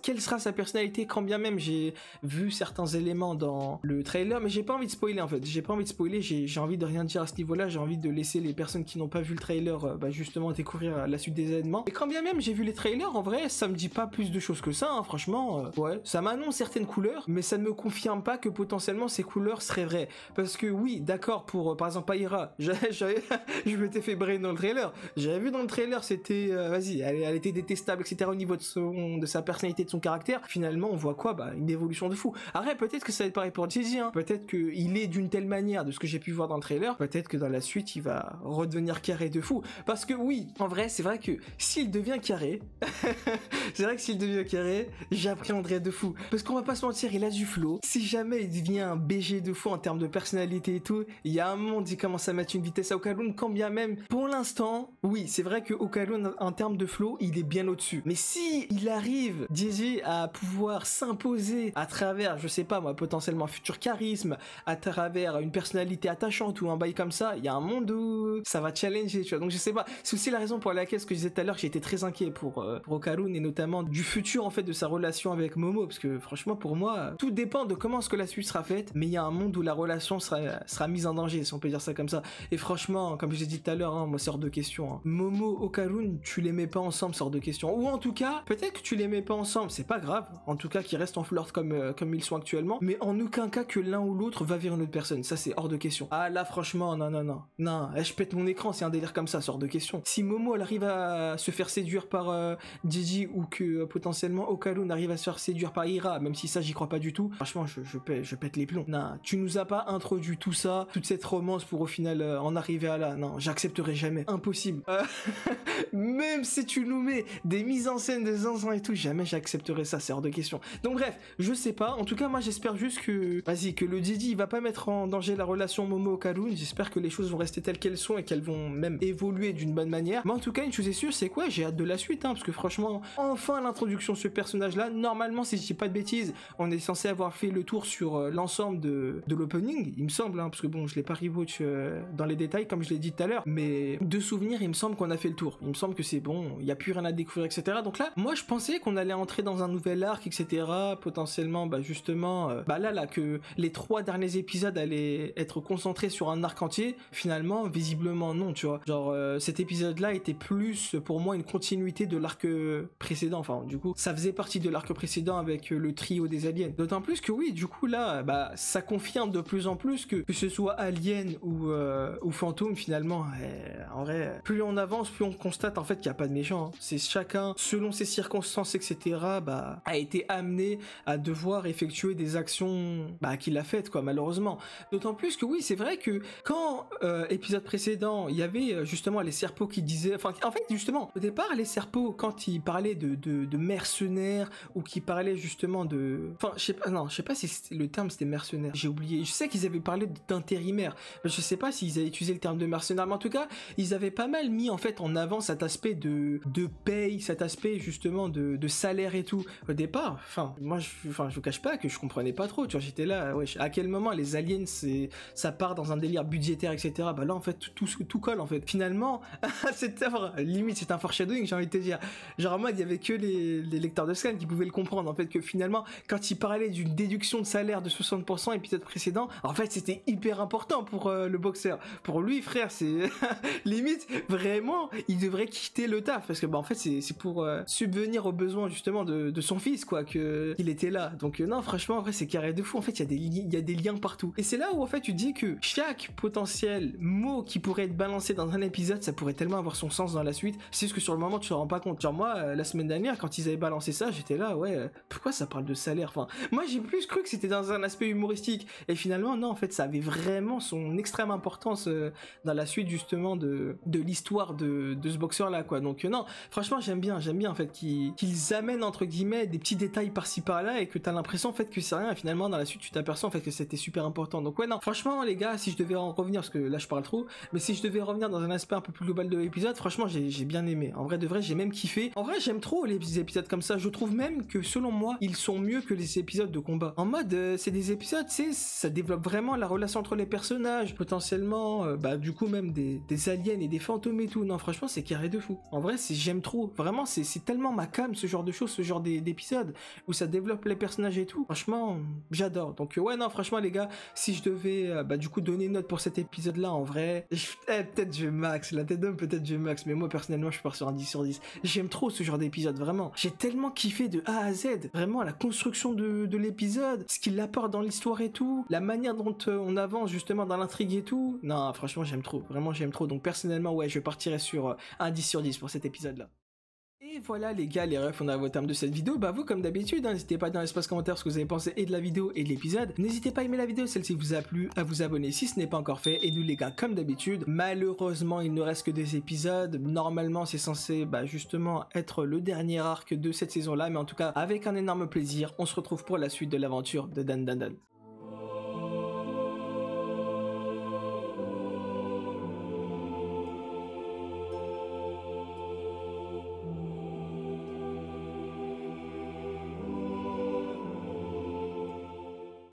quelle sera sa personnalité, quand bien même j'ai vu certains éléments dans le trailer, mais j'ai pas envie de spoiler en fait. J'ai pas envie de spoiler, j'ai envie de rien dire à ce niveau-là. J'ai envie de laisser les personnes qui n'ont pas vu le trailer, bah justement, découvrir la suite des événements. Et quand bien même j'ai vu les trailers, en vrai, ça me dit pas plus de choses que ça, hein, franchement. Ouais, ça m'annonce certaines couleurs, mais ça ne me confirme pas que potentiellement ces couleurs seraient vraies. Parce que oui, d'accord, pour par exemple Aira, je m'étais fait brain dans le trailer. J'avais vu dans le trailer, c'était, vas-y, elle était détestable, etc. au niveau de sa personnalité, de son caractère. Finalement, on voit quoi? Bah, une évolution de fou. Après, peut-être que ça va être pareil pour Gigi, hein. Peut-être qu'il est d'une telle manière, de ce que j'ai pu voir dans le trailer, peut-être que dans la suite, il va redevenir carré de fou. Parce que oui, en vrai, c'est vrai que s'il devient carré, c'est vrai que s'il devient carré, j'appréhenderais de fou. Parce qu'on va pas se mentir, il a du flow. Si jamais il devient un BG de fou en termes de personnalité et tout, il y a un monde, il commence à mettre une vitesse à Okalun, quand bien même, pour l'instant, oui, c'est vrai que Okalun, en termes de flow, il est bien au-dessus. Mais si il arrive, Gigi, à pouvoir s'imposer à travers, je sais pas moi, potentiellement un futur charisme, à travers une personnalité attachante ou un bail comme ça, il y a un monde où ça va challenger, tu vois. Donc je sais pas, c'est aussi la raison pour laquelle, ce que je disais tout à l'heure, j'ai été très inquiet pour Okalun et notamment du futur en fait de sa relation avec Momo, parce que franchement pour moi, tout dépend de comment est-ce que la suite sera faite, mais il y a un monde où la relation sera mise en danger, si on peut dire ça comme ça. Et franchement, comme je l'ai dit tout à l'heure, hein, moi c'est hors de question. Hein. Momo, Okalun, tu les mets pas ensemble, c'est hors de question. Ou en tout cas, peut-être que tu les mets pas ensemble, c'est pas grave. En tout cas, qu'ils restent en flirt comme ils sont actuellement, mais en aucun cas que l'un ou l'autre va vers une autre personne. Ça c'est hors de question. Ah là franchement, non, je pète mon écran, c'est un délire comme ça, c'est hors de question. Si Momo elle arrive à se faire séduire par Gigi ou que potentiellement Okalun arrive à se faire séduire par Ira, même si ça j'y crois pas du tout, franchement je pète les plombs. Non, tu nous as pas introduit tout ça, toute cette romance pour au final en arriver à là. Non, j'accepterai jamais. Impossible. Même si tu nous mets des mises en scène de zinzin et tout, jamais j'accepterai ça, c'est hors de question. Donc bref, je sais pas. En tout cas, moi j'espère juste que, vas-y, que le Gigi il va pas mettre en danger la relation Momo-Okalun. J'espère que les choses vont rester telles qu'elles sont et qu'elles vont même évoluer d'une bonne manière. Mais en tout cas, une chose est sûre, c'est quoi? J'ai hâte de la suite, hein, parce que franchement, enfin l'introduction de ce personnage-là. Normalement, si je dis pas de bêtises, on est censé avoir fait le tour sur l'ensemble de l'opening, il me semble, hein, parce que bon, je l'ai pas rewatch dans les détails, comme je l'ai dit tout à l'heure, mais de souvenir, il me semble qu'on a fait le tour. Il me semble que c'est bon, il y a plus rien à découvrir, etc. Donc là, moi, je pensais qu'on allait entrer dans un nouvel arc, etc. Potentiellement, bah justement, là, que les 3 derniers épisodes allaient être concentrés sur un arc entier. Finalement, visiblement, non, tu vois. Genre, cet épisode-là était plus, pour moi, une continuité de l'arc précédent. Enfin, du coup, ça faisait partie de l'arc précédent avec le trio des aliens. D'autant plus que oui, du coup, là, ça confirme de plus en plus que ce soit Alien ou Fantôme, finalement, en vrai, plus on avance, plus on constate en fait qu'il n'y a pas de méchant. Hein. C'est chacun, selon ses circonstances, etc., a été amené à devoir effectuer des actions qu'il a faites, quoi, malheureusement. D'autant plus que oui, c'est vrai que quand épisode précédent, il y avait justement les Serpos qui disaient, enfin, en fait, justement, au départ, les Serpos, quand ils parlaient de mercenaires ou qui parlaient justement de, enfin, je sais pas si le terme c'était mercenaire. J'ai oublié. Je sais qu'ils avaient parlé d'intérimaire. Je sais pas s'ils avaient utilisé le terme de mercenaire, mais en tout cas, ils avaient pas mal mis en fait en avant cet aspect de paye, cet aspect justement de salaire et tout. Au départ, enfin, moi, je vous cache pas que je comprenais pas trop. Tu vois, j'étais là, ouais, à quel moment les aliens, ça part dans un délire budgétaire, etc. Bah là, en fait, tout colle en fait. Finalement, limite, c'est un foreshadowing, j'ai envie de te dire. Genre en mode, il y avait que les lecteurs de scan qui pouvaient le comprendre en fait, que finalement, quand il parlait d'une déduction de salaire de 60% épisode précédent, en fait, c'était hyper important pour le boxeur. Pour lui, frère, c'est limite vraiment, il devrait quitter le taf parce que en fait, c'est pour subvenir aux besoins justement de son fils, quoi, qu'il était là. Donc non, franchement, en vrai, c'est carré de fou. En fait, il y a des liens partout. Et c'est là où en fait, tu dis que chaque potentiel mot qui pourrait être balancé dans un épisode, ça pourrait tellement avoir son sens dans la suite. C'est juste que sur le moment, tu te rends pas compte. Genre moi, la semaine dernière, quand ils avaient balancé ça, j'étais là, ouais, pourquoi ça parle de salaire? Enfin, moi, j'ai plus cru que c'était dans un aspect humoristique. Et finalement, non, en fait, ça avait vraiment son extrême importance dans la suite justement de l'histoire de ce boxeur-là, quoi. Donc non, franchement, j'aime bien en fait qu'ils amènent entre guillemets des petits détails par-ci par-là et que t'as l'impression en fait que c'est rien. Et finalement, dans la suite, tu t'aperçois en fait que c'était super important. Donc ouais, non, franchement, les gars, si je devais en revenir, parce que là, je parle trop, mais si je devais revenir dans un aspect un peu plus global de l'épisode, franchement, j'ai bien aimé. En vrai de vrai, j'ai même kiffé. En vrai, j'aime trop les épisodes comme ça. Je trouve même que selon moi, ils sont mieux que les épisodes de combat. En mode, c'est des épisodes, tu sais, ça développe vraiment la relation entre les personnages, potentiellement, du coup même des aliens et des fantômes et tout. Non, franchement, c'est carré de fou. En vrai, j'aime trop. Vraiment, c'est tellement ma came, ce genre de choses, ce genre d'épisodes où ça développe les personnages et tout. Franchement, j'adore. Donc ouais, non, franchement, les gars, si je devais du coup donner une note pour cet épisode-là, en vrai, peut-être je vais max. La tête d'homme, peut-être je vais max. Mais moi, personnellement, je pars sur un 10 sur 10. J'aime trop ce genre d'épisode, vraiment. J'ai tellement kiffé de A à Z. Vraiment, la construction construction de l'épisode, ce qu'il apporte dans l'histoire et tout, la manière dont on avance justement dans l'intrigue et tout. Non, franchement, j'aime trop. Vraiment, j'aime trop. Donc, personnellement, ouais, je partirais sur un 10 sur 10 pour cet épisode-là. Et voilà les gars, les refs, on arrive au terme de cette vidéo. Bah vous comme d'habitude, hein, n'hésitez pas dans l'espace commentaire ce que vous avez pensé et de la vidéo et de l'épisode. N'hésitez pas à aimer la vidéo, celle-ci vous a plu, à vous abonner si ce n'est pas encore fait. Et nous les gars, comme d'habitude, malheureusement il ne reste que 2 épisodes. Normalement c'est censé justement être le dernier arc de cette saison-là. Mais en tout cas, avec un énorme plaisir, on se retrouve pour la suite de l'aventure de Dan Dan Dan.